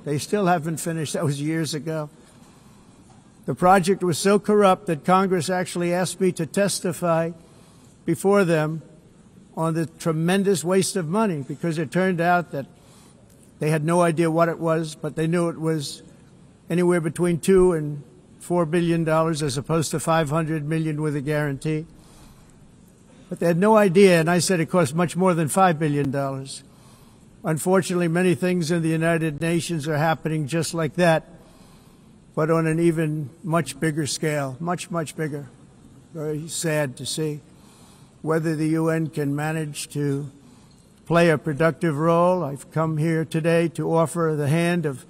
They still haven't finished. That was years ago. The project was so corrupt that Congress actually asked me to testify before them on the tremendous waste of money, because it turned out that they had no idea what it was, but they knew it was anywhere between $2 and $4 billion as opposed to $500 million with a guarantee. But they had no idea, and I said it cost much more than $5 billion. Unfortunately, many things in the United Nations are happening just like that, but on an even much bigger scale, much, much bigger. Very sad to see. Whether the UN can manage to play a productive role, I've come here today to offer the hand of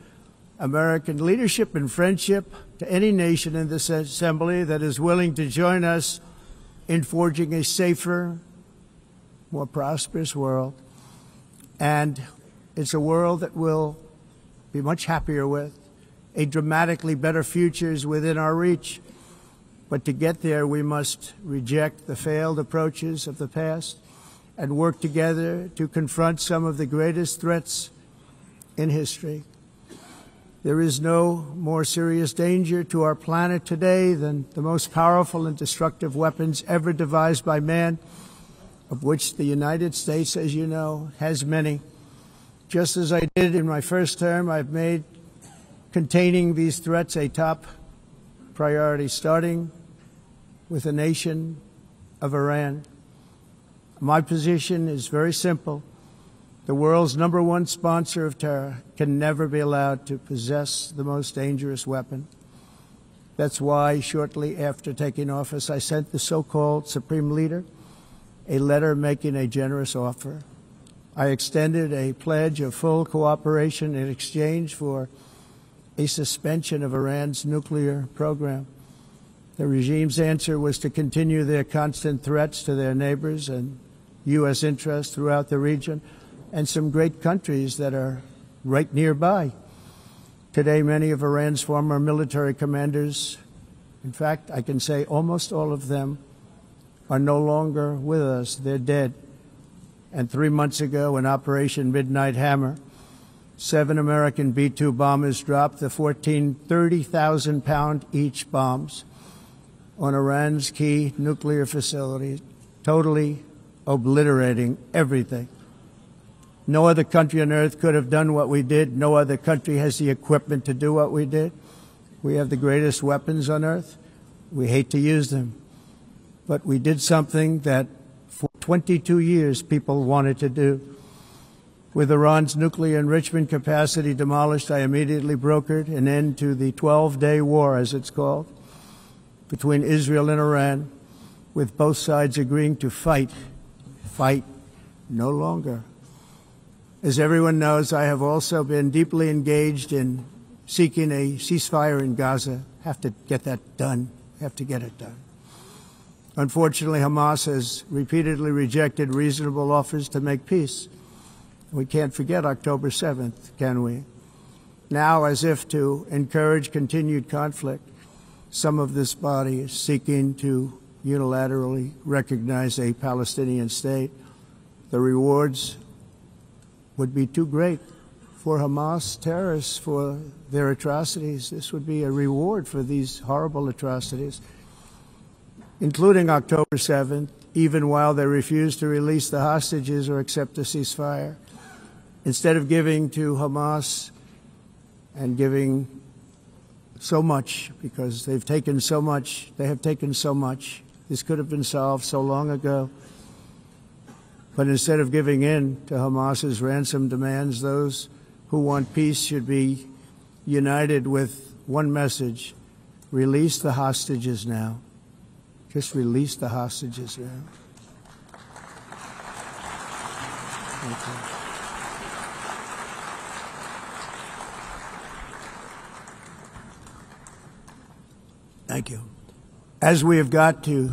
American leadership and friendship to any nation in this assembly that is willing to join us in forging a safer, more prosperous world. And it's a world that we'll be much happier with. A dramatically better future is within our reach. But to get there, we must reject the failed approaches of the past and work together to confront some of the greatest threats in history. There is no more serious danger to our planet today than the most powerful and destructive weapons ever devised by man, of which the United States, as you know, has many. Just as I did in my first term, I've made containing these threats a top priority, starting with the nation of Iran. My position is very simple. The world's #1 sponsor of terror can never be allowed to possess the most dangerous weapon. That's why, shortly after taking office, I sent the so-called Supreme Leader a letter making a generous offer. I extended a pledge of full cooperation in exchange for a suspension of Iran's nuclear program. The regime's answer was to continue their constant threats to their neighbors and U.S. interests throughout the region, and some great countries that are right nearby. Today, many of Iran's former military commanders, in fact, I can say almost all of them, are no longer with us. They're dead. And 3 months ago, in Operation Midnight Hammer, 7 American B-2 bombers dropped the 14 30,000-pound each bombs on Iran's key nuclear facilities, totally obliterating everything. No other country on earth could have done what we did. No other country has the equipment to do what we did. We have the greatest weapons on earth. We hate to use them. But we did something that for 22 years people wanted to do. With Iran's nuclear enrichment capacity demolished, I immediately brokered an end to the 12-day war, as it's called, between Israel and Iran, with both sides agreeing to fight no longer. As everyone knows, I have also been deeply engaged in seeking a ceasefire in Gaza. Have to get that done. Have to get it done. Unfortunately, Hamas has repeatedly rejected reasonable offers to make peace. We can't forget October 7th, can we? Now, as if to encourage continued conflict, some of this body is seeking to unilaterally recognize a Palestinian state. The rewards would be too great for Hamas terrorists for their atrocities. This would be a reward for these horrible atrocities, including October 7th, even while they refuse to release the hostages or accept a ceasefire. Instead of giving to Hamas and giving so much, because they've taken so much, they have taken so much. This could have been solved so long ago. But instead of giving in to Hamas's ransom demands, those who want peace should be united with one message: release the hostages now. Just release the hostages now. Thank you. Thank you. As we have got to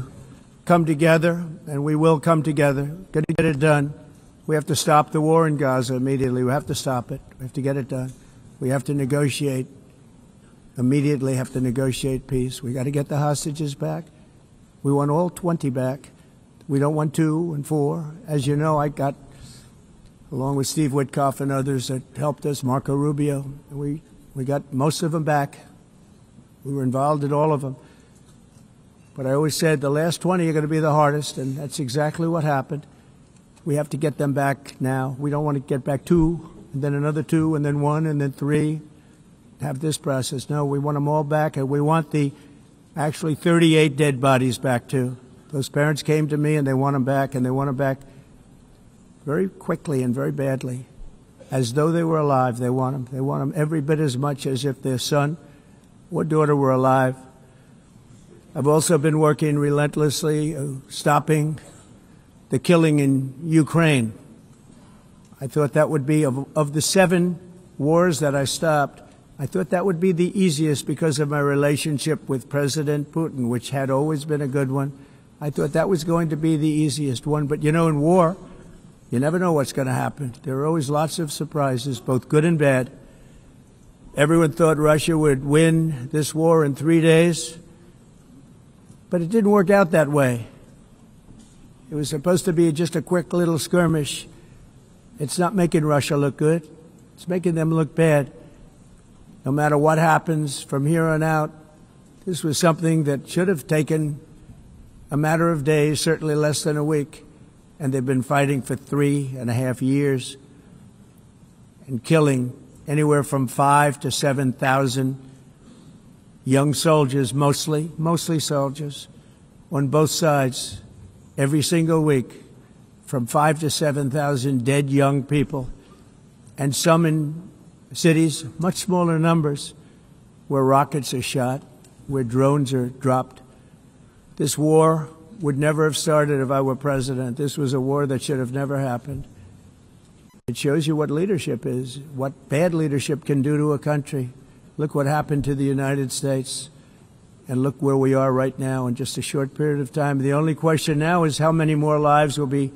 come together, and we will come together, got to get it done. We have to stop the war in Gaza immediately. We have to stop it. We have to get it done. We have to negotiate, immediately have to negotiate peace. We got to get the hostages back. We want all 20 back. We don't want 2 and 4. As you know, I got along with Steve Witkoff and others that helped us, Marco Rubio. We got most of them back. We were involved in all of them. But I always said the last 20 are going to be the hardest, and that's exactly what happened. We have to get them back now. We don't want to get back 2, and then another 2, and then 1, and then 3. Have this process. No, we want them all back, and we want the actually 38 dead bodies back too. Those parents came to me, and they want them back, and they want them back very quickly and very badly, as though they were alive. They want them. They want them every bit as much as if their son or daughter were alive. I've also been working relentlessly, stopping the killing in Ukraine. I thought that would be, of the 7 wars that I stopped, I thought that would be the easiest because of my relationship with President Putin, which had always been a good one. I thought that was going to be the easiest one. But, you know, in war, you never know what's going to happen. There are always lots of surprises, both good and bad. Everyone thought Russia would win this war in 3 days, but it didn't work out that way. It was supposed to be just a quick little skirmish. It's not making Russia look good. It's making them look bad. No matter what happens from here on out, this was something that should have taken a matter of days, certainly less than a week. And they've been fighting for 3.5 years and killing anywhere from 5,000 to 7,000 young soldiers, mostly soldiers, on both sides, every single week, from 5,000 to 7,000 dead young people, and some in cities, much smaller numbers, where rockets are shot, where drones are dropped. This war would never have started if I were president. This was a war that should have never happened. It shows you what leadership is, what bad leadership can do to a country. Look what happened to the United States, and look where we are right now in just a short period of time. The only question now is how many more lives will be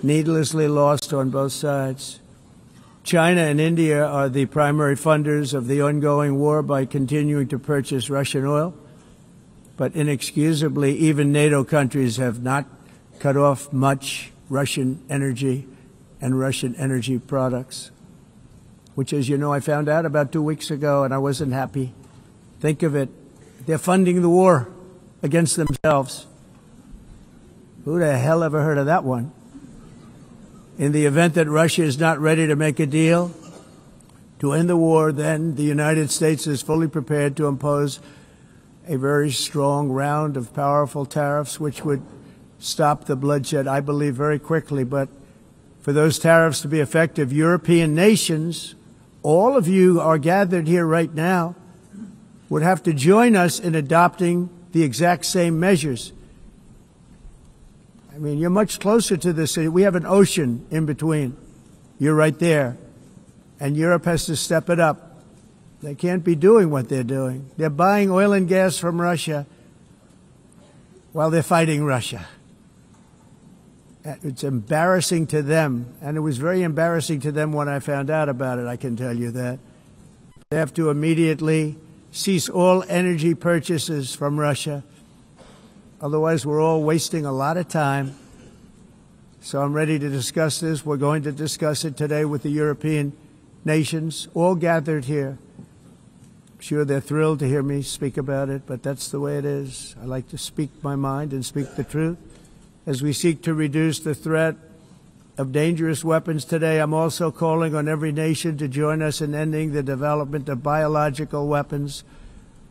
needlessly lost on both sides. China and India are the primary funders of the ongoing war by continuing to purchase Russian oil. But inexcusably, even NATO countries have not cut off much Russian energy and Russian energy products, which, as you know, I found out about 2 weeks ago, and I wasn't happy. Think of it. They're funding the war against themselves. Who the hell ever heard of that one? In the event that Russia is not ready to make a deal to end the war, then the United States is fully prepared to impose a very strong round of powerful tariffs, which would stop the bloodshed, I believe, very quickly. But for those tariffs to be effective, European nations, all of you are gathered here right now, would have to join us in adopting the exact same measures. I mean, you're much closer to this. We have an ocean in between. You're right there. And Europe has to step it up. They can't be doing what they're doing. They're buying oil and gas from Russia while they're fighting Russia. It's embarrassing to them, and it was very embarrassing to them when I found out about it, I can tell you that. They have to immediately cease all energy purchases from Russia. Otherwise, we're all wasting a lot of time. So I'm ready to discuss this. We're going to discuss it today with the European nations, all gathered here. I'm sure they're thrilled to hear me speak about it, but that's the way it is. I like to speak my mind and speak the truth. As we seek to reduce the threat of dangerous weapons today, I'm also calling on every nation to join us in ending the development of biological weapons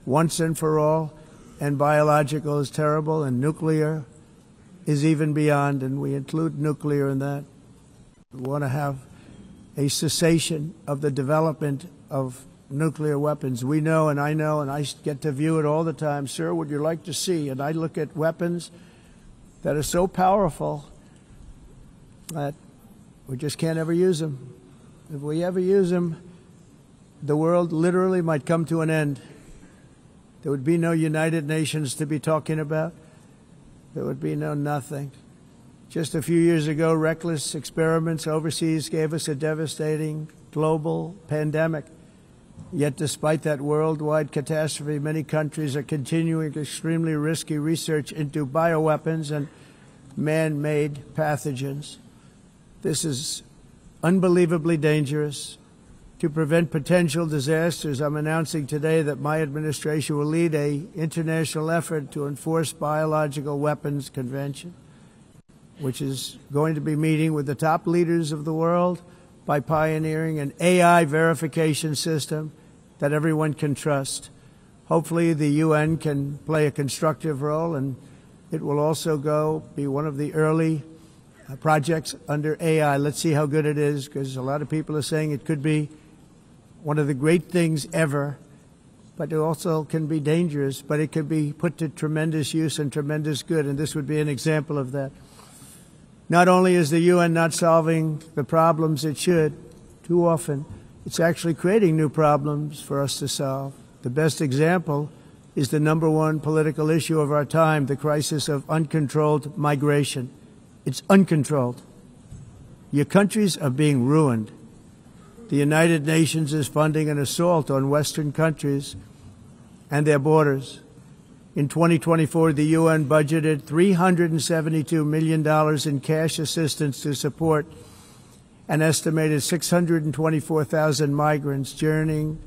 once and for all. And biological is terrible, and nuclear is even beyond, and we include nuclear in that. We want to have a cessation of the development of nuclear weapons. We know, and I get to view it all the time. Sir, would you like to see? And I look at weapons that are so powerful that we just can't ever use them. If we ever use them, the world literally might come to an end. There would be no United Nations to be talking about. There would be no nothing. Just a few years ago, reckless experiments overseas gave us a devastating global pandemic. Yet despite that worldwide catastrophe, many countries are continuing extremely risky research into bioweapons and man-made pathogens. This is unbelievably dangerous. To prevent potential disasters, I'm announcing today that my administration will lead an international effort to enforce Biological Weapons Convention, which is going to be meeting with the top leaders of the world by pioneering an AI verification system that everyone can trust. Hopefully the UN can play a constructive role, and it will also be one of the early projects under AI. Let's see how good it is, because a lot of people are saying it could be one of the great things ever, but it also can be dangerous, but it could be put to tremendous use and tremendous good, and this would be an example of that. Not only is the UN not solving the problems it should, too often, it's actually creating new problems for us to solve. The best example is the #1 political issue of our time, the crisis of uncontrolled migration. It's uncontrolled. Your countries are being ruined. The United Nations is funding an assault on Western countries and their borders. In 2024, the UN budgeted $372 million in cash assistance to support an estimated 624,000 migrants journeying